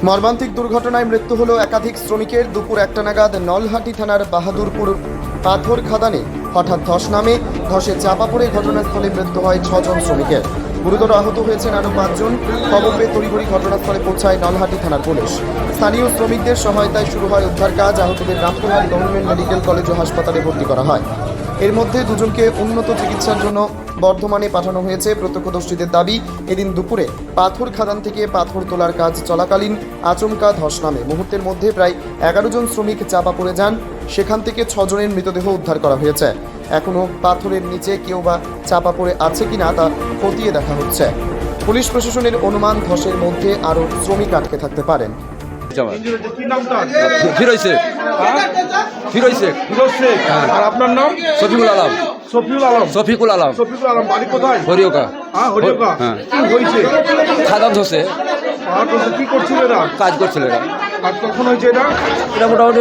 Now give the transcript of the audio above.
মর্মান্তিক দুর্ঘটনায় মৃত্যু হলো একাধিক শ্রমিকের। দুপুর 1টা নাগাদ নলহাটি থানার বাহাদুরপুর পাথর খাদানে হঠাৎ ধস নামে। ধসে চাপা পড়ে ঘটনাস্থলে মৃত্যু হয় 6 জন শ্রমিকের। গুরুতর আহত হয়েছেন আরও 5 জন। খবর পেয়ে তড়িঘড়ি ঘটনাস্থলে পৌঁছায় নলহাটি থানার পুলিশ। স্থানীয় শ্রমিকদের সহায়তায় শুরু হয় উদ্ধার কাজ। আহতদের রামপুরহাট গভর্নমেন্ট মেডিকেল কলেজ ও হাসপাতালে ভর্তি করা হয়। এর মধ্যে দুজনকে উন্নত চিকিৎসার জন্য বর্ধমানে পাঠানো হয়েছে। প্রত্যক্ষদর্শীদের দাবি, এদিন দুপুরে পাথর খাদান থেকে পাথর তোলার কাজ চলাকালীন আচমকা ধস নামে। মুহূর্তের মধ্যে প্রায় 11 জন শ্রমিক চাপা পড়ে যান। সেখান থেকে 6 জনের মৃতদেহ উদ্ধার করা হয়েছে। এখনও পাথরের নিচে কেউ বা চাপা পড়ে আছে কিনা তা খতিয়ে দেখা হচ্ছে। পুলিশ প্রশাসনের অনুমান, ধসের মধ্যে আরও শ্রমিক আটকে থাকতে পারেন। আর আপনার নাম? শফিকুল আলম। শফিউল আলম। শফিকুল আলম। শফিকুল আলম, বাড়ি কোথায়? হরিওকা। হরিওকা। হ্যাঁ। কি হয়েছে? খাদান ধসে কি করছিল এরা? কাজ করছিল এরা। আর কখন হয়েছে এটা? এটা মোটামুটি